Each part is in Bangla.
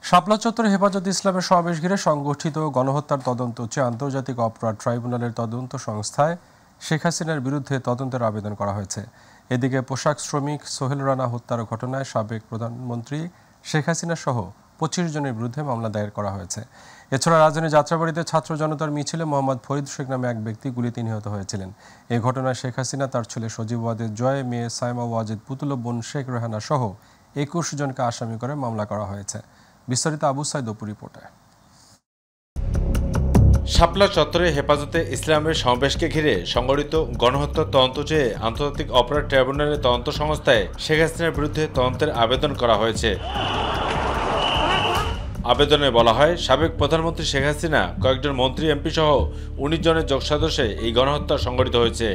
শাপলা চত্বরে হেফাজতে ইসলামের সমাবেশ ঘিরে সংগঠিত গণহত্যার তদন্ত চেয়ে আন্তর্জাতিক অপরাধ ট্রাইব্যুনালের তদন্ত সংস্থায় শেখ হাসিনার বিরুদ্ধে তদন্তের আবেদন করা হয়েছে। এদিকে পোশাক শ্রমিক সোহেল রানা হত্যার ঘটনায় সাবেক প্রধানমন্ত্রী শেখ হাসিনা সহ 25 জনের বিরুদ্ধে মামলা দায়ের করা হয়েছে। এছাড়া রাজধানীর যাত্রাবাড়িতে ছাত্র জনতার মিছিলে মোহাম্মদ ফরিদ শেখ নামে এক ব্যক্তি গুলিতে নিহত হয়েছিলেন। এই ঘটনায় শেখ হাসিনা, তার ছেলে সজীব ওয়াজেদ জয়, মেয়ে সাইমা ওয়াজেদ পুতুল, বোন শেখ রেহানা সহ 21 জনকে আসামি করে মামলা করা হয়েছে। বিস্তারিত আবু সাইদ অপু রিপোর্টে। শাপলা চত্বরে হেফাজতে ইসলামের সমাবেশকে ঘিরে সংগঠিত গণহত্যার তদন্ত চেয়ে আন্তর্জাতিক অপরাধ ট্রাইব্যুনালের তদন্ত সংস্থায় শেখ হাসিনার বিরুদ্ধে তদন্তের আবেদন করা হয়েছে। আবেদনে বলা হয়, সাবেক প্রধানমন্ত্রী শেখ হাসিনা, কয়েকজন মন্ত্রী, এমপি সহ 19 জনের যোগ সদস্যে এই গণহত্যা সংগঠিত হয়েছে।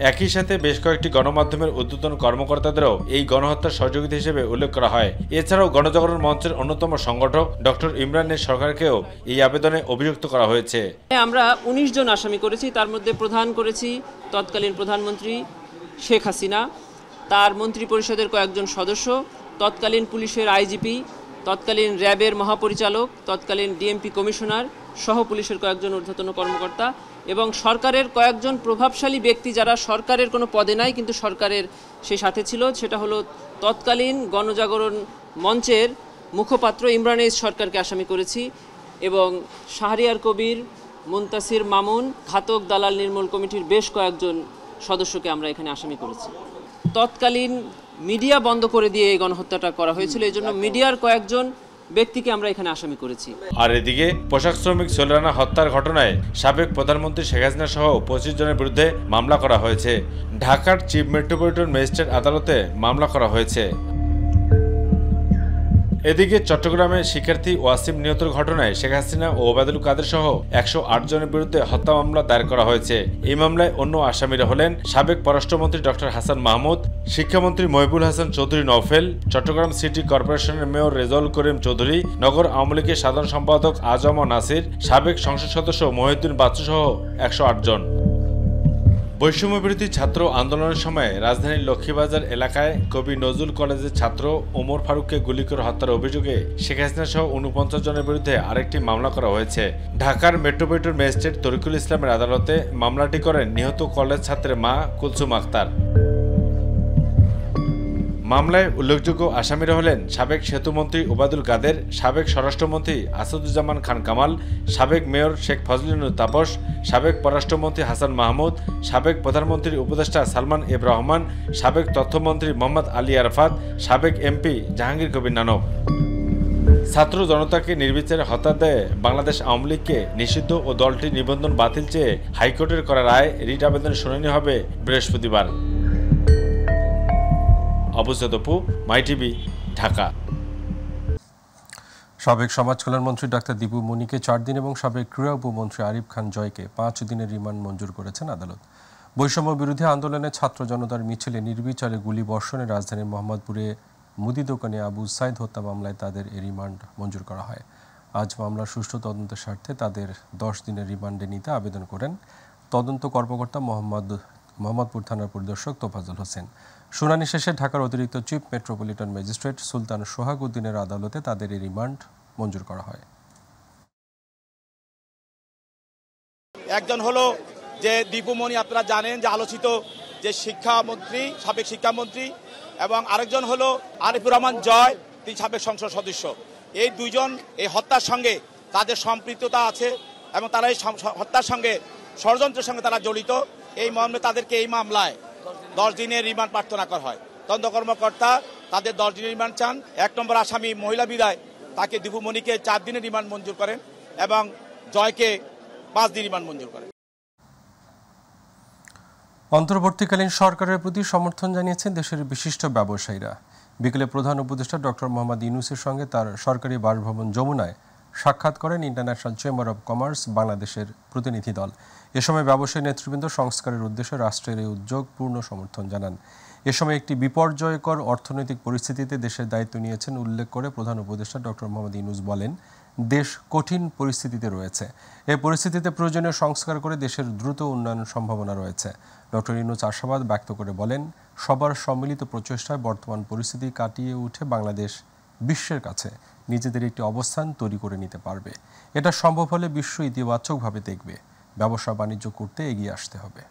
একই সাথে বেশ কয়েকটি গণমাধ্যমের ঊর্ধ্বতন কর্মকর্তাদেরও এই গণহত্যার সহযোগিতা হিসেবে উল্লেখ করা হয়। এছাড়াও গণজাগরণ মঞ্চের অন্যতম সংগঠক ডক্টর ইমরানের সরকারকেও এই আবেদনে অভিযুক্ত করা হয়েছে। আমরা 19 জন আসামি করেছি, তার মধ্যে প্রধান করেছি তৎকালীন প্রধানমন্ত্রী শেখ হাসিনা, তার মন্ত্রী পরিষদের কয়েকজন সদস্য, তৎকালীন পুলিশের আইজিপি, তৎকালীন র্যাবের মহাপরিচালক, তৎকালীন ডিএমপি কমিশনার সহ পুলিশের কয়েকজন ঊর্ধ্বতন কর্মকর্তা এবং সরকারের কয়েকজন প্রভাবশালী ব্যক্তি যারা সরকারের কোনো পদে নাই কিন্তু সরকারের সেই সাথে ছিল। সেটা হলো তৎকালীন গণজাগরণ মঞ্চের মুখপাত্র ইমরান সরকারকে আসামি করেছি এবং শাহরিয়ার কবির, মুনতাসির মামুন, ঘাতক দালাল নির্মূল কমিটির বেশ কয়েকজন সদস্যকে আমরা এখানে আসামি করেছি। তৎকালীন মিডিয়া বন্ধ করে দিয়ে এই গণহত্যাটা করা হয়েছিল, এই জন্য মিডিয়ার কয়েকজন ব্যক্তিকে আমরা এখানে আসামি করেছি। আর এদিকে পোশাক শ্রমিক সোহেল রানা হত্যার ঘটনায় সাবেক প্রধানমন্ত্রী শেখ হাসিনা সহ 25 জনের বিরুদ্ধে মামলা করা হয়েছে। ঢাকার চিফ মেট্রোপলিটন ম্যাজিস্ট্রেট আদালতে মামলা করা হয়েছে। এদিকে চট্টগ্রামে শিক্ষার্থী ওয়াসিম নিহতের ঘটনায় শেখ হাসিনা ও ওবায়দুল কাদের সহ 108 জনের বিরুদ্ধে হত্যা মামলা দায়ের করা হয়েছে। এই মামলায় অন্য আসামিরা হলেন সাবেক পররাষ্ট্রমন্ত্রী ডক্টর হাসান মাহমুদ, শিক্ষামন্ত্রী মহিবুল হাসান চৌধুরী নওফেল, চট্টগ্রাম সিটি কর্পোরেশনের মেয়র রেজাউল করিম চৌধুরী, নগর আওয়ামী লীগের সাধারণ সম্পাদক আজম নাসির, সাবেক সংসদ সদস্য মহিউদ্দিন বাচ্চু সহ 108 জন। বৈষম্যবিরোধী ছাত্র আন্দোলনের সময় রাজধানীর লক্ষ্মীবাজার এলাকায় কবি নজরুল কলেজের ছাত্র ওমর ফারুককে গুলি করে হত্যার অভিযোগে শেখ হাসিনা সহ 49 জনের বিরুদ্ধে আরেকটি মামলা করা হয়েছে। ঢাকার মেট্রোপলিটন ম্যাজিস্ট্রেট তরিকুল ইসলামের আদালতে মামলাটি করেন নিহত কলেজ ছাত্রের মা কুলসুম আক্তার। মামলায় উল্লেখযোগ্য আসামিরা হলেন সাবেক সেতুমন্ত্রী ওবায়দুল কাদের, সাবেক স্বরাষ্ট্রমন্ত্রী আসাদুজ্জামান খান কামাল, সাবেক মেয়র শেখ ফজলুল তাপস, সাবেক পররাষ্ট্রমন্ত্রী হাসান মাহমুদ, সাবেক প্রধানমন্ত্রীর উপদেষ্টা সালমান এফ রহমান, সাবেক তথ্যমন্ত্রী মোহাম্মদ আলী আরাফাত, সাবেক এমপি জাহাঙ্গীর কবির নানক। ছাত্র জনতাকে নির্বিচারে হত্যা দেয় বাংলাদেশ আওয়ামী লীগকে নিষিদ্ধ ও দলটির নিবন্ধন বাতিল চেয়ে হাইকোর্টের করা রায় রিট আবেদনের শুনানি হবে বৃহস্পতিবার। আবু সাইদ অপু, মাই টিভি, ঢাকা। সাবেক সমাজ কল্যাণমন্ত্রী ডাক্তার দীপু মনিকে 4 দিন এবং সাবেক ক্রীড়া উপমন্ত্রী আরিফ খান জয়কে 5 দিনের রিমান্ড মঞ্জুর করেছেন আদালত। বৈষম্য বিরোধী আন্দোলনে ছাত্র জনতার মিছিলে নির্বিচারে গুলি বর্ষণে রাজধানীর মোহাম্মদপুরে মুদি দোকানে আবু সাইদ হত্যা মামলায় তাদের এই রিমান্ড মঞ্জুর করা হয়। আজ মামলার সুষ্ঠু তদন্তের স্বার্থে তাদের 10 দিনের রিমান্ডে নিতে আবেদন করেন তদন্ত কর্মকর্তা মোহাম্মদপুর থানার পরিদর্শক তোফাজ্জল হোসেন। শুনানি শেষে ঢাকার অতিরিক্ত চিফ মেট্রোপলিটন ম্যাজিস্ট্রেট সুলতান সোহাগ উদ্দিনের আদালতে তাদের এই রিমান্ড মঞ্জুর করা হয়। একজন হলো যে দীপু মনি, আপনারা জানেন যে আলোচিত যে শিক্ষামন্ত্রী, সাবেক শিক্ষামন্ত্রী, এবং আরেকজন হলো আরিফুর রহমান জয়, তিনি সাবেক সংসদ সদস্য। এই দুইজন এই হত্যার সঙ্গে তাদের সম্পৃক্ততা আছে এবং তারা এই হত্যার সঙ্গে ষড়যন্ত্রের সঙ্গে তারা জড়িত। এই মর্মে তাদেরকে এই মামলায় 10 দিনের রিমান্ড প্রার্থনা করা হয়। তদন্ত কর্মকর্তা তাদের 10 দিনের রিমান্ড চান। 1 নম্বর আসামি মহিলা বিদায়, তাকে দীপু মনিকে 4 দিনের রিমান্ড মঞ্জুর করেন এবং জয়কে 5 দিন রিমান্ড মঞ্জুর করেন। অন্তর্বর্তীকালীন সরকারের প্রতি সমর্থন জানিয়েছেন দেশের বিশিষ্ট ব্যবসায়ীরা। বিকেলে প্রধান উপদেষ্টা ডক্টর মোহাম্মদ ইউনূসের সঙ্গে তার সরকারি বাসভবন যমুনায় সাক্ষাৎ করেন ইন্টারন্যাশনাল চেম্বার অব কমার্স বাংলাদেশের প্রতিনিধি দল। এ সময় ব্যবসায়ী নেতৃবৃন্দ সংস্কারের উদ্দেশ্যে রাষ্ট্রের এই উদ্যোগ পূর্ণ সমর্থন জানান। এ সময় একটি বিপর্যয়কর অর্থনৈতিক পরিস্থিতিতে দেশের দায়িত্ব নিয়েছেন উল্লেখ করে প্রধান উপদেষ্টা ডক্টর মোহাম্মদ ইউনূস বলেন, দেশ কঠিন পরিস্থিতিতে রয়েছে। এই পরিস্থিতিতে প্রয়োজনীয় সংস্কার করে দেশের দ্রুত উন্নয়নের সম্ভাবনা রয়েছে। ডক্টর ইউনূস আশাবাদ ব্যক্ত করে বলেন, সবার সম্মিলিত প্রচেষ্টায় বর্তমান পরিস্থিতি কাটিয়ে উঠে বাংলাদেশ বিশ্বের কাছে নিজেদের একটি অবস্থান তৈরি করে নিতে পারবে। এটা সম্ভব হলে বিশ্ব ইতিবাচকভাবে দেখবে। ব্যবসা বাণিজ্য করতে এগিয়ে আসতে হবে।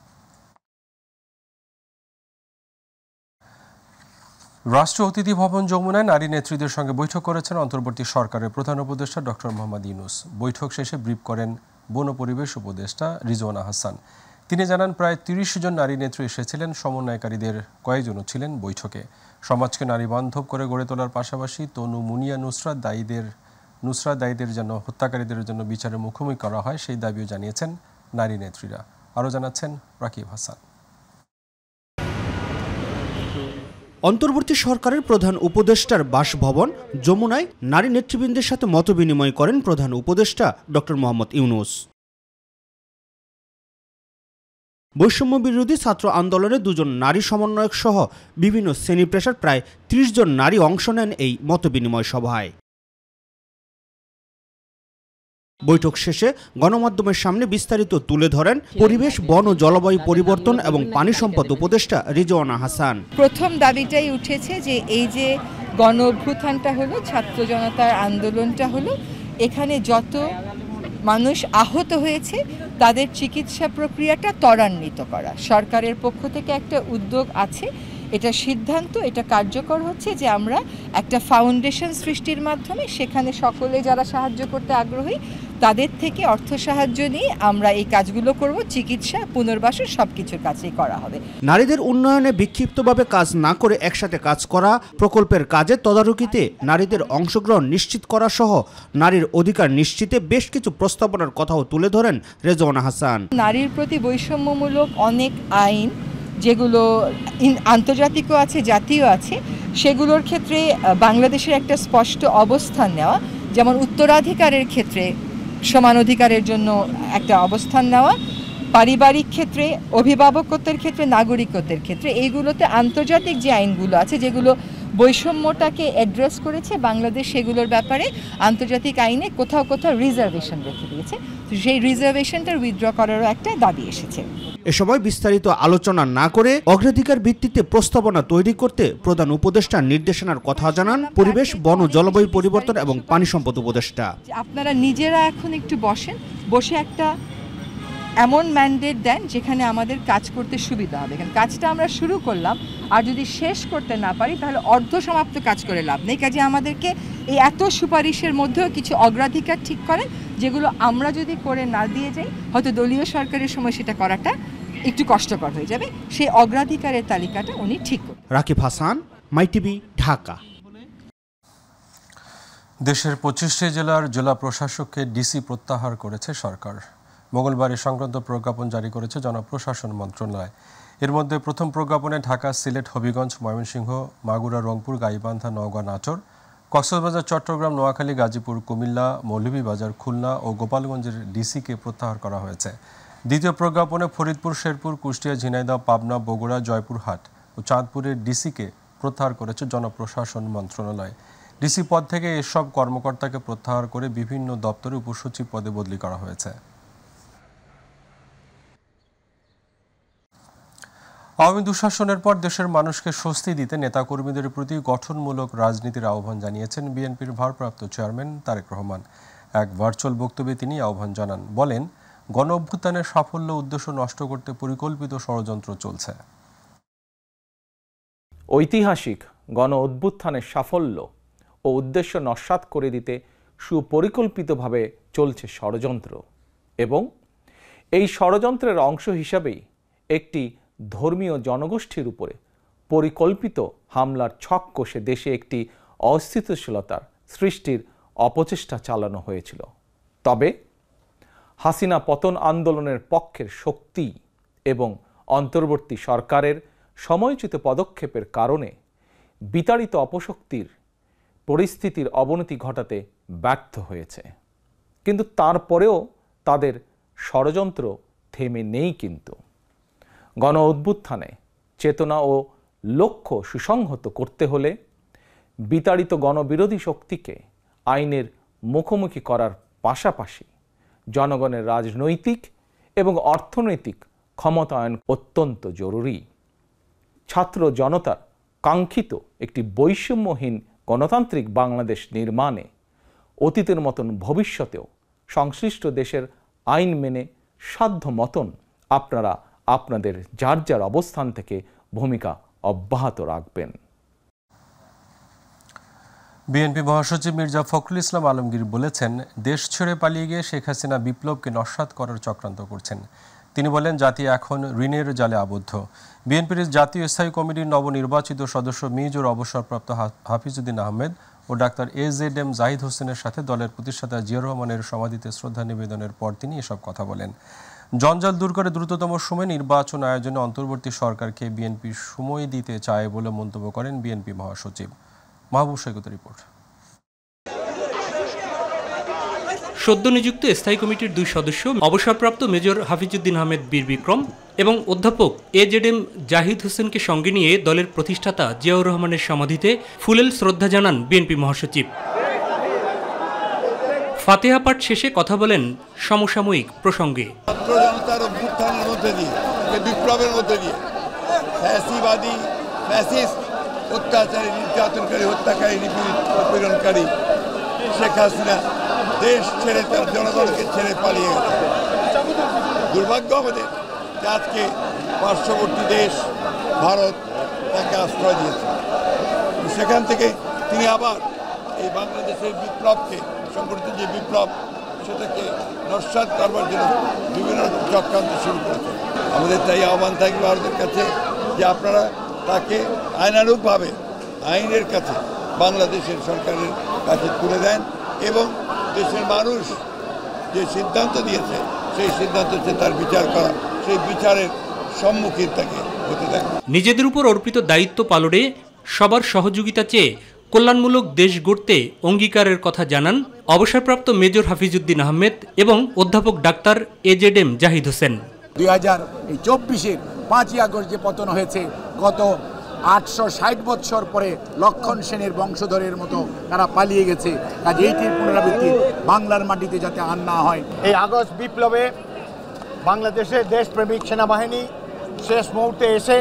রাষ্ট্র অতিথি ভবন যমুনায় নারী নেত্রীদের সঙ্গে বৈঠক করেছেন অন্তর্বর্তী সরকারের প্রধান উপদেষ্টা ডক্টর মোহাম্মদ ইউনূস। বৈঠক শেষে ব্রিফ করেন বন পরিবেশ উপদেষ্টা রিজওয়ানা হাসান। তিনি জানান, প্রায় ৩০ জন নারী নেত্রী এসেছিলেন। সমন্বয়কারীদের কয়েকজনও ছিলেন বৈঠকে। সমাজকে নারী বান্ধব করে গড়ে তোলার পাশাপাশি তনু মুনিয়া নুসরাত দায়ীদের যেন হত্যাকারীদের জন্য বিচারের মুখোমুখি করা হয় সেই দাবিও জানিয়েছেন নারী নেত্রীরা। আরও জানাচ্ছেন রাকিব হাসান। অন্তর্বর্তী সরকারের প্রধান উপদেষ্টার বাসভবন যমুনায় নারী নেতৃবৃন্দের সাথে মতবিনিময় করেন প্রধান উপদেষ্টা ডক্টর মোহাম্মদ ইউনূস। বৈষম্য বিরোধী ছাত্র আন্দোলনে 2 জন নারী সমন্বয়ক সহ বিভিন্ন শ্রেণী পেশার প্রায় 30 জন নারী অংশ নেন এই মতবিনিময় সভায়। বৈঠক শেষে গণমাধ্যমের সামনে বিস্তারিত তুলে ধরেন পরিবেশ, বন ও জলবায়ু পরিবর্তন এবং পানি সম্পদ উপদেষ্টা রিজওয়ানা হাসান। প্রথম দাবিটাই উঠেছে যে এই যে গণ অভ্যুত্থানটা হলো, ছাত্র জনতার আন্দোলনটা হলো, এখানে যত মানুষ আহত হয়েছে তাদের চিকিৎসা প্রক্রিয়াটা ত্বরান্বিত করা। সরকারের পক্ষ থেকে একটা উদ্যোগ আছে, এটা সিদ্ধান্ত, এটা কার্যকর হচ্ছে যে আমরা একটা ফাউন্ডেশন সৃষ্টির মাধ্যমে সেখানে সকলে যারা সাহায্য করতে আগ্রহী তাদের থেকে অর্থ সাহায্য নিয়ে আমরা এই কাজগুলো করব। চিকিৎসা, পুনর্বাসন সবকিছুর কাজই করা হবে। নারীদের উন্নয়নে বিক্ষিপ্তভাবে কাজ না করে একসাথে কাজ করা, প্রকল্পের কাজে তদারকিতে নারীদের অংশগ্রহণ নিশ্চিত করা সহ নারীর অধিকার নিশ্চিতে বেশ কিছু প্রস্তাবনার কথাও তুলে ধরেন রিজওয়ানা হাসান। নারীর প্রতি বৈষম্যমূলক অনেক আইন যেগুলো আন্তর্জাতিকও আছে, জাতীয় আছে, সেগুলোর ক্ষেত্রে বাংলাদেশের একটা স্পষ্ট অবস্থান নেওয়া, যেমন উত্তরাধিকারের ক্ষেত্রে সমান অধিকারের জন্য একটা অবস্থান নেওয়া, পারিবারিক ক্ষেত্রে, অভিভাবকত্বের ক্ষেত্রে, নাগরিকত্বের ক্ষেত্রে, এইগুলোতে আন্তর্জাতিক যে আইনগুলো আছে যেগুলো বৈষম্যটাকে অ্যাড্রেস করেছে, বাংলাদেশ সেগুলোর ব্যাপারে আন্তর্জাতিক আইনে কোথাও কোথাও রিজার্ভেশন রেখে দিয়েছে। তো সেই রিজার্ভেশনটা উইথড্র করারও একটা দাবি এসেছে। এ সময় বিস্তারিত আলোচনা না করে অগ্রাধিকার ভিত্তিতে প্রস্তাবনা তৈরি করতে প্রধান উপদেষ্টার নির্দেশনার কথা জানান পরিবেশ, বন ও জলবায়ু পরিবর্তন এবং পানি সম্পদ উপদেষ্টা। আপনারা নিজেরা এখন একটু বসে একটা এমন ম্যান্ডেট দেন যেখানে আমাদের কাজ করতে সুবিধা হবে। কারণ কাজটা আমরা শুরু করলাম, আর যদি শেষ করতে না পারি তাহলে অর্ধসমাপ্ত কাজ করে লাভ নেই। কাজে আমাদেরকে এই এত সুপারিশের মধ্যেও কিছু অগ্রাধিকার ঠিক করেন, যেগুলো আমরা যদি করে না দিয়ে যাই হয়তো দলীয় সরকারের সময় সেটা করাটা একটু কষ্টকর হয়ে যাবে। সেই অগ্রাধিকারের তালিকাটা উনি ঠিক করবেন। রাকিব হাসান, মাই টিভি, ঢাকা। দেশের 25টি জেলার জেলা প্রশাসককে ডিসি প্রত্যাহার করেছে সরকার। মঙ্গলবার এ সংক্রান্ত প্রজ্ঞাপন জারি করেছে জনপ্রশাসন মন্ত্রণালয়। এর মধ্যে প্রথম প্রজ্ঞাপনে ঢাকা, সিলেট, হবিগঞ্জ, ময়মনসিংহ, মাগুরা, রংপুর, গাইবান্ধা, নওগাঁ, নাটোর, কক্সবাজার, চট্টগ্রাম, নোয়াখালী, গাজীপুর, কুমিল্লা, মৌলভীবাজার, খুলনা ও গোপালগঞ্জের ডিসিকে প্রত্যাহার করা হয়েছে। দ্বিতীয় প্রজ্ঞাপনে ফরিদপুর, শেরপুর, কুষ্টিয়া, ঝিনাইদহ, পাবনা, বগুড়া, জয়পুরহাট ও চাঁদপুরের ডিসিকে প্রত্যাহার করেছে জনপ্রশাসন মন্ত্রণালয়। ডিসি পদ থেকে এসব কর্মকর্তাকে প্রত্যাহার করে বিভিন্ন দপ্তরে উপসচিব পদে বদলি করা হয়েছে। আওয়ামী দুঃশাসনের পর দেশের মানুষকে স্বস্তি দিতে নেতাকর্মীদের প্রতি গঠনমূলক রাজনীতির আহ্বান জানিয়েছেন বিএনপির ভারপ্রাপ্ত চেয়ারম্যান তারেক রহমান। এক ভার্চুয়াল বক্তব্যে তিনি আহ্বান জানান, বলেন, গণ অভ্যুত্থানের সাফল্য উদ্দেশ্য নষ্ট করতে পরিকল্পিত ষড়যন্ত্র চলছে। ঐতিহাসিক গণ অভ্যুত্থানের সাফল্য ও উদ্দেশ্য নস্যাৎ করে দিতে সুপরিকল্পিতভাবে চলছে ষড়যন্ত্র, এবং এই ষড়যন্ত্রের অংশ হিসাবেই একটি ধর্মীয় জনগোষ্ঠীর উপরে পরিকল্পিত হামলার ছক কষে দেশে একটি অস্থিতিশীলতার সৃষ্টির অপচেষ্টা চালানো হয়েছিল। তবে হাসিনা পতন আন্দোলনের পক্ষের শক্তি এবং অন্তর্বর্তী সরকারের সময়োচিত পদক্ষেপের কারণে বিতাড়িত অপশক্তির পরিস্থিতির অবনতি ঘটাতে ব্যর্থ হয়েছে। কিন্তু তারপরেও তাদের ষড়যন্ত্র থেমে নেই। কিন্তু গণ অভ্যুত্থানে চেতনা ও লক্ষ্য সুসংহত করতে হলে বিতাড়িত গণবিরোধী শক্তিকে আইনের মুখোমুখি করার পাশাপাশি জনগণের রাজনৈতিক এবং অর্থনৈতিক ক্ষমতায়ন অত্যন্ত জরুরি। ছাত্র জনতার কাঙ্ক্ষিত একটি বৈষম্যহীন গণতান্ত্রিক বাংলাদেশ নির্মাণে অতীতের মতন ভবিষ্যতেও সংশ্লিষ্ট দেশের আইন মেনে সাধ্য মতন আপনারা আপনাদের যার যার অবস্থান থেকে ভূমিকা অব্যাহত রাখবেন। বিএনপি মহাসচিব মির্জা ফখরুল ইসলাম আলমগীর বলেছেন, দেশ ছেড়ে পালিয়ে গিয়ে শেখ হাসিনা বিপ্লবকে নস্যাৎ করার চক্রান্ত করছেন। তিনি বলেন, জাতি এখন ঋণের জালে আবদ্ধ। বিএনপির জাতীয় স্থায়ী কমিটির নবনির্বাচিত সদস্য মেজর অবসরপ্রাপ্ত হাফিজউদ্দিন আহমেদ ও ডাক্তার AZM জাহিদ হোসেনের সাথে দলের প্রতিষ্ঠাতা জিয়াউর রহমানের সমাধিতে শ্রদ্ধা নিবেদনের পর তিনি এসব কথা বলেন। জঞ্জাল দূর করে দ্রুততম সময়ে নির্বাচন আয়োজনে অন্তর্বর্তী সরকারকে বিএনপি সময় দিতে চায় বলে মন্তব্য করেন বিএনপি মহাসচিব। মাহবুব সৈকতের রিপোর্ট। সদ্য নিযুক্ত স্থায়ী কমিটির 2 সদস্য অবসরপ্রাপ্ত মেজর হাফিজউদ্দিন আহমেদ বীর বিক্রম এবং অধ্যাপক AZM জাহিদ হোসেনকে সঙ্গে নিয়ে দলের প্রতিষ্ঠাতা জিয়াউর রহমানের সমাধিতে ফুলেল শ্রদ্ধা জানান বিএনপি মহাসচিব। ফাতিহা পাঠ শেষে কথা বলেন সমসাময়িক প্রসঙ্গে। ছাত্র জনতার অভ্যুত্থানের মধ্যে দিয়ে, বিপ্লবের মধ্যে দিয়ে ফ্যাসিবাদী, ফ্যাসিস্ট, অত্যাচারী, নির্যাতনকারী, হত্যাকারী, নিপীড়নকারী শেখ হাসিনা দেশ ছেড়ে তার জনগণকে ছেড়ে পালিয়ে গেছে। দুর্ভাগ্য আমাদের যে আজকে পার্শ্ববর্তী দেশ ভারত তাকে আশ্রয় দিয়েছে। সেখান থেকে তিনি আবার এই বাংলাদেশের বিপ্লবকে, সংগঠিত যে বিপ্লব, সেটাকে নস্যাৎ করবার জন্য বিভিন্ন চক্রান্ত শুরু করেছে। আমাদের তাই আহ্বান থাকবে ভারতের কাছে যে আপনারা তাকে আইনানুগভাবে আইনের কাছে, বাংলাদেশের সরকারের কাছে তুলে দেন এবং দেশের মানুষ যে সিদ্ধান্ত দিয়েছে সেই সিদ্ধান্তে তার বিচার করা, সেই বিচারের সম্মুখীন তাকে হতে দেন। নিজেদের উপর অর্পিত দায়িত্ব পালনে সবার সহযোগিতা চেয়ে কল্যাণমূলক দেশ গড়তে অঙ্গীকারের কথা জানান অবসরপ্রাপ্ত মেজর হাফিজউদ্দিন আহমেদ এবং অধ্যাপক ডাক্তার AZM জাহিদ হোসেন। 2024-এর 5ই আগস্ট যে পতন হয়েছে, গত 860 বৎসর পরে লক্ষণ সেনের বংশধরের মতো তারা পালিয়ে গেছে। কাজে এইটির পুনরাবৃত্তি বাংলার মাটিতে যাতে আর না হয়। এই আগস্ট বিপ্লবে বাংলাদেশের দেশপ্রেমিক সেনাবাহিনী শেষ মুহূর্তে এসে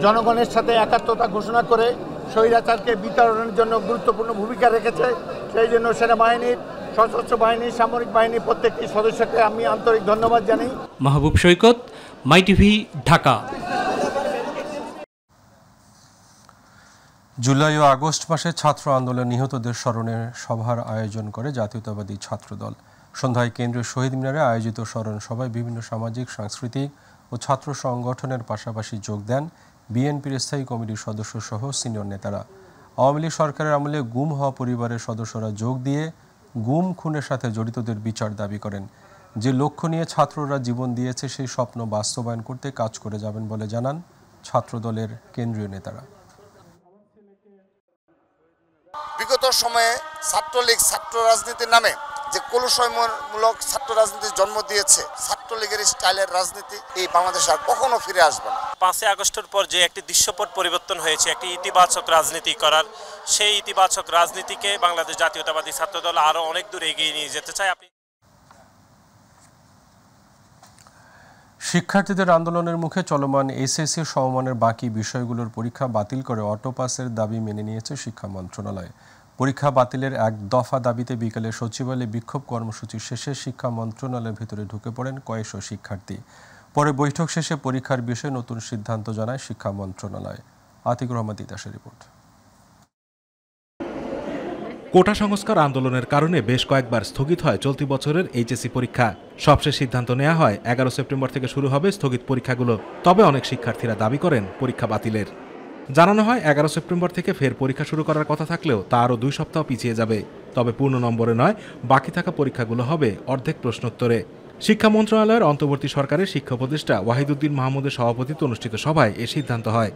জনগণের সাথে একাত্মতা ঘোষণা করে স্বৈরাচারকে বিতাড়নের জন্য গুরুত্বপূর্ণ ভূমিকা রেখেছে। সেই জন্য সেনাবাহিনীর, সশস্ত্র বাহিনীর, সামরিক বাহিনীর প্রত্যেকটি সদস্যকে আমি আন্তরিক ধন্যবাদ জানাই। মাহবুব সৈকত, মাই টিভি, ঢাকা। জুলাই ও আগস্ট মাসে ছাত্র আন্দোলনে নিহতদের স্মরণে সভার আয়োজন করে জাতীয়তাবাদী ছাত্রদল। সন্ধ্যায় কেন্দ্রীয় শহীদ মিনারে আয়োজিত স্মরণ সভায় বিভিন্ন সামাজিক, সাংস্কৃতিক ও ছাত্র সংগঠনের পাশাপাশি যোগ দেন বিএনপির স্থায়ী কমিটির সদস্য সহ সিনিয়র নেতারা। আওয়ামী লীগ সরকারের আমলে গুম হওয়া পরিবারের সদস্যরা যোগ দিয়ে গুম খুনের সাথে জড়িতদের বিচার দাবি করেন। যে লক্ষ্য নিয়ে ছাত্ররা জীবন দিয়েছে সেই স্বপ্ন বাস্তবায়ন করতে কাজ করে যাবেন বলে জানান ছাত্রদলের কেন্দ্রীয় নেতারা। বিগত সময়ে ছাত্রলীগ ছাত্র রাজনীতির নামে যে কলুষমূলক ছাত্র রাজনীতির জন্ম দিয়েছে, ছাত্রলীগের স্টাইলের রাজনীতি এই বাংলাদেশে আর কখনো ফিরে আসবে না। 5 আগস্টের পর যে একটি দৃশ্যপট পরিবর্তন হয়েছে, একটি ইতিবাচক রাজনীতি করার, সেই ইতিবাচক রাজনীতিকে বাংলাদেশ জাতীয়তাবাদী ছাত্রদল আরো অনেক দূর এগিয়ে নিয়ে যেতে চায়। শিক্ষার্থীদের আন্দোলনের মুখে চলমান SSC সমমানের বাকি বিষয়গুলোর পরীক্ষা বাতিল করে অটোপাসের দাবি মেনে নিয়েছে শিক্ষা মন্ত্রণালয়। পরীক্ষা বাতিলের এক দফা দাবিতে বিকেলে সচিবালয়ে বিক্ষোভ কর্মসূচি শেষে শিক্ষা মন্ত্রণালয়ের ভিতরে ঢুকে পড়েন কয়েকশো শিক্ষার্থী। পরে বৈঠক শেষে পরীক্ষার বিষয়ে নতুন সিদ্ধান্ত জানায় শিক্ষা মন্ত্রণালয়। আতিকুর রহমান তিতাসের রিপোর্ট। কোটা সংস্কার আন্দোলনের কারণে বেশ কয়েকবার স্থগিত হয় চলতি বছরের HSC পরীক্ষা। সবশেষ সিদ্ধান্ত নেওয়া হয় 11 সেপ্টেম্বর থেকে শুরু হবে স্থগিত পরীক্ষাগুলো। তবে অনেক শিক্ষার্থীরা দাবি করেন পরীক্ষা বাতিলের। জানানো হয় 11 সেপ্টেম্বর থেকে ফের পরীক্ষা শুরু করার কথা থাকলেও তা আরও 2 সপ্তাহ পিছিয়ে যাবে। তবে পূর্ণ নম্বরে নয়, বাকি থাকা পরীক্ষাগুলো হবে অর্ধেক প্রশ্নোত্তরে। শিক্ষা মন্ত্রণালয়ের অন্তর্বর্তী সরকারের শিক্ষা উপদেষ্টা ওয়াহিদুদ্দিন মাহমুদের সভাপতিত্বে অনুষ্ঠিত সভায় এ সিদ্ধান্ত হয়।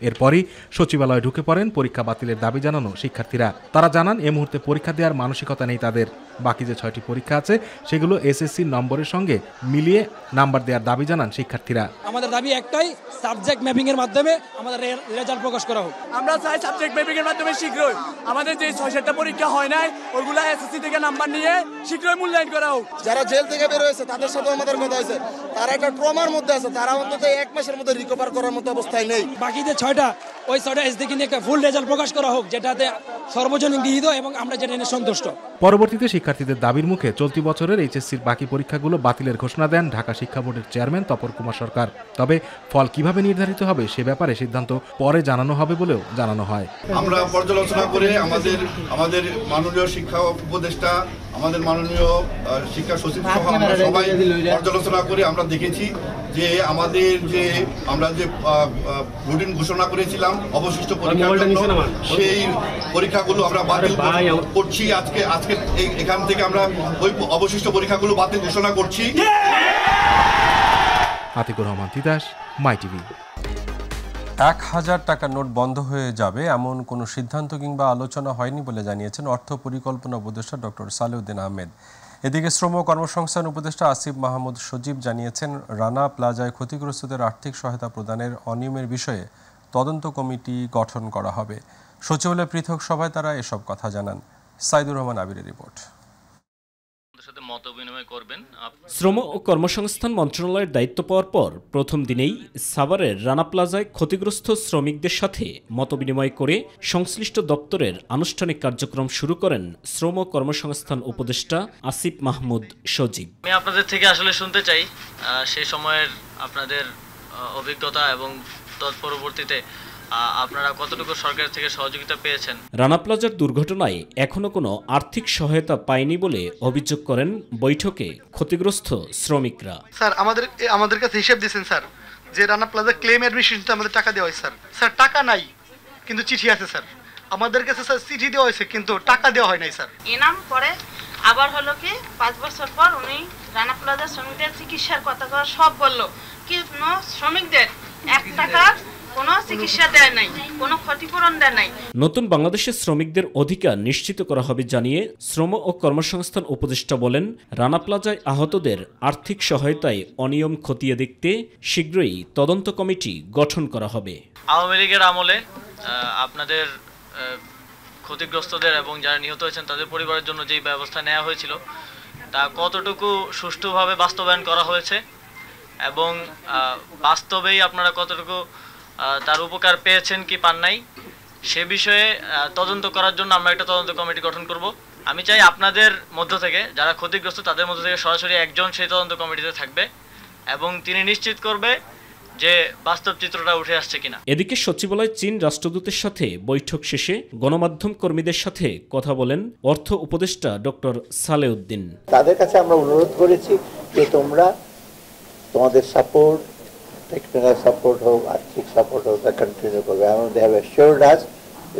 এরপরই সচিবালয়ে ঢুকে পড়েন পরীক্ষা বাতিলের দাবি জানানো শিক্ষার্থীরা। তারা জানান এ মুহূর্তে পরীক্ষা দেওয়ার মানসিকতা নেই তাদের। বাকি যে 6টি পরীক্ষা আছে সেগুলো SSC নম্বরের সঙ্গে মিলিয়ে নাম্বার দেওয়ার দাবি জানান শিক্ষার্থীরা। আমাদের দাবি একটাই, সাবজেক্ট ম্যাপিং এর মাধ্যমে আমাদের রেজাল্ট প্রকাশ করা হোক। আমরা চাই সাবজেক্ট ম্যাপিং এর মাধ্যমে শীঘ্রই আমাদের যে 6-7টা পরীক্ষা হয় নাই ওগুলা SSC থেকে নাম্বার নিয়ে শীঘ্রই মূল্যায়ন করা হোক। যারা জেল থেকে বের হয়েছে তাদের সাথে আমাদের কথা হয়েছে, তারা একটা ট্রমার মধ্যে আছে, তারা অন্তত 1 মাসের মধ্যে রিকভার করার মতো অবস্থায় নেই। বাকি যে 6টা ওই 6টা এসডিকে নিয়ে একটা ফুল রেজাল্ট প্রকাশ করা হোক, যেটাতে সর্বজনীন গৃহীত এবং আমরা যেটা নিয়ে সন্তুষ্ট। পরবর্তীতে শিক্ষার্থীদের দাবির মুখে চলতি বছরের এইচএসসির বাকি পরীক্ষাগুলো বাতিলের ঘোষণা দেন ঢাকা শিক্ষা বোর্ডের চেয়ারম্যান তপর কুমার সরকার। তবে ফল কিভাবে নির্ধারিত হবে সে ব্যাপারে সিদ্ধান্ত পরে জানানো হবে বলেও জানানো হয়। আমরা পর্যালোচনা করে আমাদের মাননীয় শিক্ষা উপদেষ্টা, আমাদের মাননীয় শিক্ষা সচিব সহ আমরা সবাই পর্যালোচনা করে আমরা দেখেছি যে আমরা যে রুটিন ঘোষণা করেছিলাম অবশিষ্ট পরীক্ষার জন্য, সেই পরীক্ষাগুলো আমরা বাতিল করছি। আজকে এখান থেকে আমরা ওই অবশিষ্ট পরীক্ষাগুলো বাতিল ঘোষণা করছি। আতিকুর রহমান তিতাস, মাই টিভি। 1000 টাকার নোট বন্ধ হয়ে যাবে এমন কোনো সিদ্ধান্ত কিংবা আলোচনা হয়নি বলে জানিয়েছেন অর্থ পরিকল্পনা উপদেষ্টা ডক্টর সালেউদ্দিন আহমেদ। এদিকে শ্রম কর্মসংস্থান উপদেষ্টা আসিফ মাহমুদ সজীব জানিয়েছেন রানা প্লাজায় ক্ষতিগ্রস্তদের আর্থিক সহায়তা প্রদানের অনিয়মের বিষয়ে তদন্ত কমিটি গঠন করা হবে। সচিবালয় পৃথক সভায় তারা এসব কথা জানান। সাইদুর রহমান আবিরের রিপোর্ট। শ্রম ও কর্মসংস্থান মন্ত্রণালয়ের দায়িত্ব পাওয়ার পর প্রথম দিনেই সাভারের রানা প্লাজায় ক্ষতিগ্রস্ত শ্রমিকদের সাথে মতবিনিময় করে সংশ্লিষ্ট দপ্তরের আনুষ্ঠানিক কার্যক্রম শুরু করেন শ্রম ও কর্মসংস্থান উপদেষ্টা আসিফ মাহমুদ সজীব। আমি আপনাদের থেকে আসলে শুনতে চাই সেই সময়ের আপনাদের অভিজ্ঞতা এবং তৎপরবর্তীতে আপনারা কতটুকু সরকার থেকে সহযোগিতা পেয়েছেন। রানা প্লাজার দুর্ঘটনায় এখনো কোনো আর্থিক সহায়তা পায়নি বলে অভিযোগ করেন বৈঠকে ক্ষতিগ্রস্ত শ্রমিকরা। স্যার আমাদের কাছে হিসাব দিয়েছেন স্যার যে রানা প্লাজা ক্লেম অ্যাডমিনিস্ট্রেশন আমাদের টাকা দেওয়া হয় স্যার টাকা নাই কিন্তু চিঠি আছে স্যার। আমাদের কাছে স্যার চিঠি দেওয়া হয়েছে কিন্তু টাকা দেওয়া হয় নাই স্যার। এনাম পরে আবার হলো কি 5 বছর পর উনি রানা প্লাজা শ্রমিকদের চিকিৎসার কথা সব বললো, কিন্তু শ্রমিকদের 1 টাকা কোনো চিকিৎসা দেয় নাই, কোনো ক্ষতিপূরণ দেয় নাই। নতুন বাংলাদেশের শ্রমিকদের অধিকার নিশ্চিত করা হবে জানিয়ে শ্রম ও কর্মসংস্থান উপদেষ্টা বলেন রানা প্লাজায় আহতদের আর্থিক সহায়তায় অনিয়ম খতিয়ে দেখতে শীঘ্রই তদন্ত কমিটি গঠন করা হবে। আওয়ামী লীগের আমলে আপনাদের ক্ষতিগ্রস্তদের এবং যারা নিহত হয়েছেন তাদের পরিবারের জন্য যেই ব্যবস্থা নেওয়া হয়েছিল তা কতটুকু সুষ্ঠুভাবে বাস্তবায়ন করা হয়েছে এবং বাস্তবেই আপনারা কতটুকু তার উপকার পেয়েছেন কি পান নাই সে বিষয়ে তদন্ত করার জন্য আমরা একটা তদন্ত কমিটি গঠন করব। আমি চাই আপনাদের মধ্য থেকে যারা ক্ষতিগ্রস্ত তাদের মধ্য থেকে সরাসরি একজন সেই তদন্ত কমিটিতে থাকবে এবং তিনি নিশ্চিত করবে যে বাস্তব চিত্রটা উঠে আসছে কিনা। এদিকে সচিবালয় চীন রাষ্ট্রদূতের সাথে বৈঠক শেষে গণমাধ্যম কর্মীদের সাথে কথা বলেন অর্থ উপদেষ্টা ডক্টর সালেউদ্দিন। তাদের কাছে আমরা অনুরোধ করেছি যে তোমরা তোমাদের সাপোর্ট, টেকনিক্যাল সাপোর্ট হোক, আর্থিক সাপোর্ট হোক, তা কন্টিনিউ করবে। এবং দে হ্যাভ অ্যাসিওরড আস,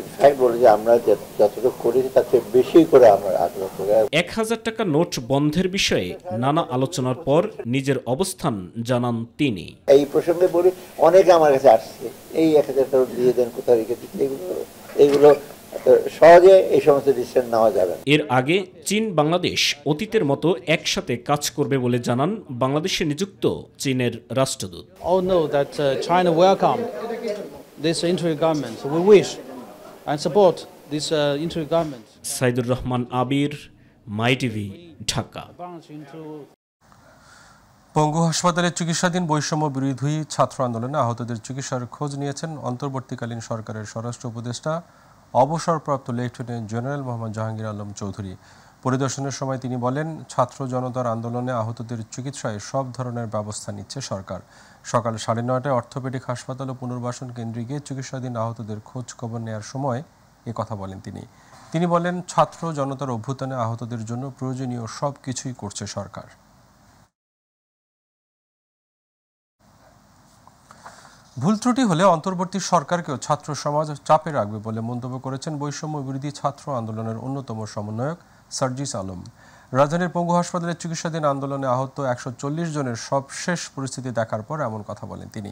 ইনফ্যাক্ট বলে যে আমরা যতটুকু করেছি তার চেয়ে বেশি করে আমরা আগ্রহ করি। 1000 টাকা নোট বন্ধের বিষয়ে নানা আলোচনার পর নিজের অবস্থান জানান তিনি। এই প্রসঙ্গে বলি অনেকে আমার কাছে আসছে, এই 1000 টাকা দিয়ে দেন, কোথায় রেখে দিতে, এইগুলো সহজে এই সমস্ত ডিসিশন নেওয়া যাবে। এর আগে চীন বাংলাদেশ অতীতের মতো একসাথে কাজ করবে বলে জানান বাংলাদেশে নিযুক্ত চীনের রাষ্ট্রদূত। All know that China welcome this interim government. So we wish and support this interim government. Saidur Rahman Abir, my TV, Dhaka. পঙ্গু হাসপাতালে চিকিৎসাধীন বৈষম্য বিরোধী ছাত্র আন্দোলনে আহতদের চিকিৎসার খোঁজ নিয়েছেন অন্তর্বর্তীকালীন সরকারের স্বরাষ্ট্র উপদেষ্টা অবসরপ্রাপ্ত লেফটেন্যান্ট জেনারেল মোহাম্মদ জাহাঙ্গীর আলম চৌধুরী। পরিদর্শনের সময় তিনি বলেন, ছাত্র জনতার আন্দোলনে আহতদের চিকিৎসায় সব ধরনের ব্যবস্থা নিচ্ছে সরকার। সকাল 9:30টায় অর্থোপেডিক হাসপাতাল ও পুনর্বাসন কেন্দ্রে গিয়ে চিকিৎসাধীন আহতদের খোঁজ খবর নেওয়ার সময় কথা বলেন তিনি বলেন, ছাত্র জনতার অভ্যুত্থানে আহতদের জন্য প্রয়োজনীয় সব কিছুই করছে সরকার। ভুল ত্রুটি হলে অন্তর্বর্তী সরকারকেও ছাত্র সমাজ চাপে রাখবে বলে মন্তব্য করেছেন বৈষম্য বিরোধী ছাত্র আন্দোলনের অন্যতম সমন্বয়ক সার্জিস আলম। রাজধানীর পঙ্গু হাসপাতালে চিকিৎসাধীন আন্দোলনে আহত 140 জনের সবশেষ পরিস্থিতি দেখার পর এমন কথা বলেন তিনি।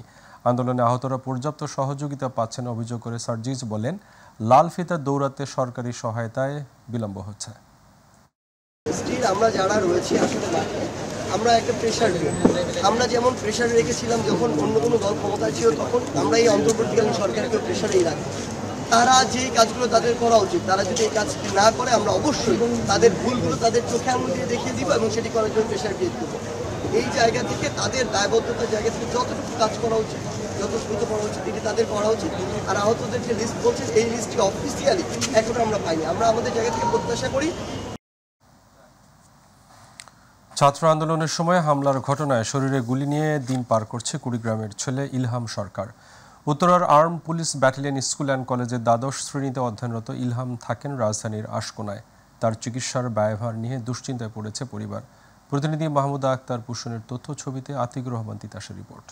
আন্দোলনে আহতরা পর্যাপ্ত সহযোগিতা পাচ্ছেন অভিযোগ করে সার্জিস বলেন, লাল ফিতা দৌড়াতে সরকারি সহায়তায় বিলম্ব হচ্ছে। আমরা যারা রয়েছি আসলে আমরা একটা প্রেশার দিই, আমরা যেমন প্রেশার রেখেছিলাম যখন অন্য কোনো দল ক্ষমতা ছিল, তখন আমরা এই অন্তর্বর্তীকালীন সরকারকে প্রেশারেই রাখি। তারা যেই কাজগুলো তাদের করা উচিত, তারা যদি এই কাজ না করে আমরা অবশ্যই তাদের ভুলগুলো তাদের চোখে আঙুল দিয়ে দেখিয়ে দিব এবং সেটি করার জন্য প্রেশার ক্রিয়েট করবো। এই জায়গা থেকে তাদের দায়বদ্ধতার জায়গা থেকে যতটুকু কাজ করা উচিত যত দ্রুত পাওয়া উচিত এটি তাদের করা উচিত। আর আহতদের যে লিস্ট বলছেন এই লিস্টটি অফিসিয়ালি এখনো আমরা পাইনি। আমরা আমাদের জায়গা থেকে প্রত্যাশা করি। ছাত্র আন্দোলনের সময় হামলার ঘটনায় শরীরে গুলি নিয়ে দিন পার করছে কুড়িগ্রামের ছেলে ইলহাম সরকার। উত্তরার arm police battalion school and কলেজের দ্বাদশ শ্রেণীতে অধ্যয়নরত ইলহাম থাকেন রাজধানীর আশকোনায়। তার চিকিৎসার ব্যয়ভার নিয়ে দুশ্চিন্তায় পড়েছে পরিবার। প্রতিনিধি মাহমুদা আক্তার পুষণের তথ্য ছবিতে আতিকুর রহমান তিতাসের রিপোর্ট।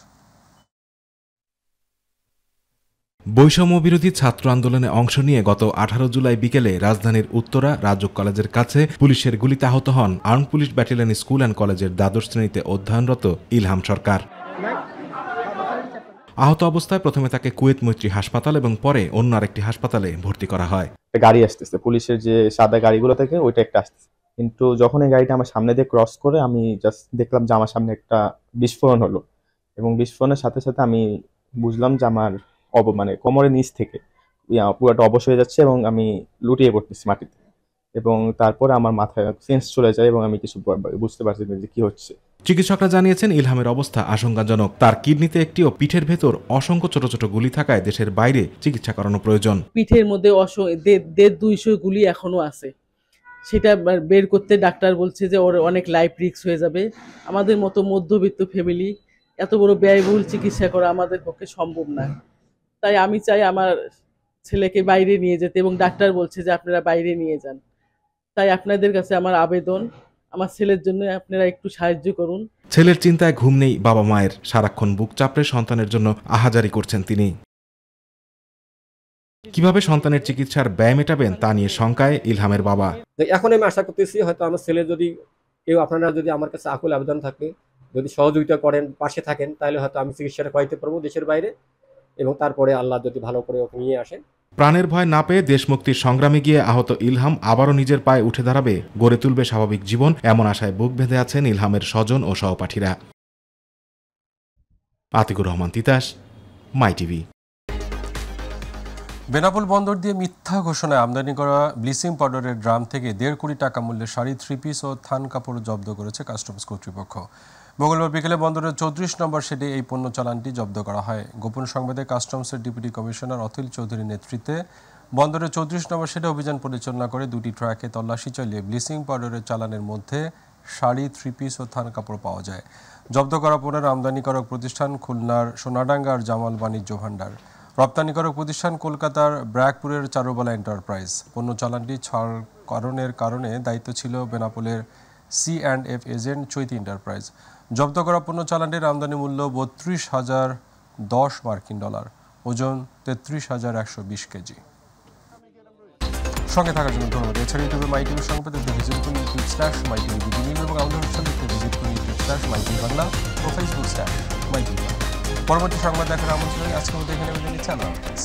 বৈষম্য বিরোধী ছাত্র আন্দোলনে অংশ নিয়ে গত 18 জুলাই বিকেলে রাজধানীর উত্তরা রাজক কলেজের কাছে পুলিশের গুলিতে আহত হন arm police battalion school and কলেজের দ্বাদশ শ্রেণীতে অধ্যয়নরত ইলহাম সরকার। আহত অবস্থায় প্রথমে তাকে কুয়েত মৈত্রী হাসপাতাল এবং পরে অন্য আরেকটি হাসপাতালে ভর্তি করা হয়। গাড়ি আসতেছে, পুলিশের যে সাদা গাড়িগুলো থেকে ওইটা একটা আসতেছে, কিন্তু যখন এই গাড়িটা আমার সামনে দিয়ে ক্রস করে আমি জাস্ট দেখলাম যে আমার সামনে একটা বিস্ফোরণ হলো এবং বিস্ফোরণের সাথে সাথে আমি বুঝলাম যে আমার মানে কোমরের নিচ থেকে পুরোটা অবশ হয়ে যাচ্ছে এবং আমি লুটিয়ে পড়তেছি মাটিতে এবং তারপরে আমার মাথায় সেন্স চলে যায় এবং আমি কিছু বুঝতে পারছি না যে কি হচ্ছে। চিকিৎসকরা জানিয়েছেন ইলহামের অবস্থা আশঙ্কাজনক। তার কিডনিতে একটি ও পিঠের ভেতর অসংখ্য ছোট ছোট গুলি থাকায় দেশের বাইরে চিকিৎসা করানো প্রয়োজন। পিঠের মধ্যে 150-200 গুলি এখনো আছে, সেটা বের করতে ডাক্তার বলছে যে ওর অনেক লাইফ রিস্ক হয়ে যাবে। আমাদের মতো মধ্যবিত্ত ফ্যামিলি এত বড় ব্যয়বহুল চিকিৎসা করা আমাদের পক্ষে সম্ভব না। তাই আমি চাই আমার ছেলেকে বাইরে নিয়ে যেতে এবং ডাক্তার বলছে যে আপনারা বাইরে নিয়ে যান। তাই আপনাদের কাছে আমার আবেদন, আমার ছেলের জন্য আপনারা একটু সাহায্য করুন। ছেলের চিন্তায় ঘুম নেই বাবা মায়ের, সারাক্ষণ বুক চাপড়ে সন্তানের জন্য আহাজারি করছেন তিনি। কিভাবে সন্তানের চিকিৎসার ব্যয় মেটাবেন তা নিয়ে শঙ্কায় ইলহামের বাবা। এখন আমি আশা করতেছি হয়তো আমার ছেলে যদি কেউ আপনারা যদি আমার কাছে আকুল আবেদন থাকে, যদি সহযোগিতা করেন, পাশে থাকেন, তাহলে হয়তো আমি চিকিৎসাটা করাইতে পারবো দেশের বাইরে এবং তারপরে আল্লাহ যদি ভালো করে ওকে নিয়ে আসেন। প্রাণের ভয় না পেয়ে দেশ মুক্তির সংগ্রামে গিয়ে আহত ইলহাম আবারও নিজের পায়ে উঠে দাঁড়াবে, গড়ে তুলবে স্বাভাবিক জীবন, এমন আশায় বুক বেঁধে আছেন ইলহামের স্বজন ও সহপাঠীরা। আতিকুর রহমান তিতাস, মাই টিভি। বেনাপোল বন্দর দিয়ে মিথ্যা ঘোষণায় আমদানি করা ব্লিচিং পাউডারের ড্রাম থেকে 1.5 কোটি টাকা মূল্যের শাড়ি, 3 পিস ও থান কাপড় জব্দ করেছে কাস্টমস কর্তৃপক্ষ। মঙ্গলবার বিকেলে বন্দরের 34 নম্বর শেডে এই পণ্য চালানটি জব্দ করা হয়। গোপন সংবাদে কাস্টমসের ডেপুটি কমিশনার অথিল চৌধুরীর নেতৃত্বে বন্দরের 34 নম্বর শেডে অভিযান পরিচালনা করে 2টি ট্রাকে তল্লাশি চালিয়ে ব্লিচিং পাউডারের চালানের মধ্যে শাড়ি, 3 পিস ও থান কাপড় পাওয়া যায়। জব্দ করা পণ্যের আমদানিকারক প্রতিষ্ঠান খুলনার সোনাডাঙ্গার জামাল বাণিজ্য ভাণ্ডার, রপ্তানিকারক প্রতিষ্ঠান কলকাতার ব্র্যাকপুরের চারুবালা এন্টারপ্রাইজ। পণ্য চালানটি ছাড়করণের কারণে দায়িত্ব ছিল বেনাপোলের C&F এজেন্ট চৈতি এন্টারপ্রাইজ। জব্দ করা পণ্য চালানটির আমদানি মূল্য 32,010 মার্কিন ডলার, ওজন 33,120 কেজি। সঙ্গে থাকার জন্য ধন্যবাদ। এছাড়া ইউটিউবে মাই টিভির সংবাদ ভিজিট করুন youtube/mytvbd এবং আমাদের ওয়েবসাইট ভিজিট করুন youtube/mytvবাংলা ও facebook/mytvবাংলা। পরবর্তী সংবাদ দেখার আমন্ত্রণ আজকের মধ্যে এখানে বিদায় নিচ্ছি। আল্লাহ হাফেজ।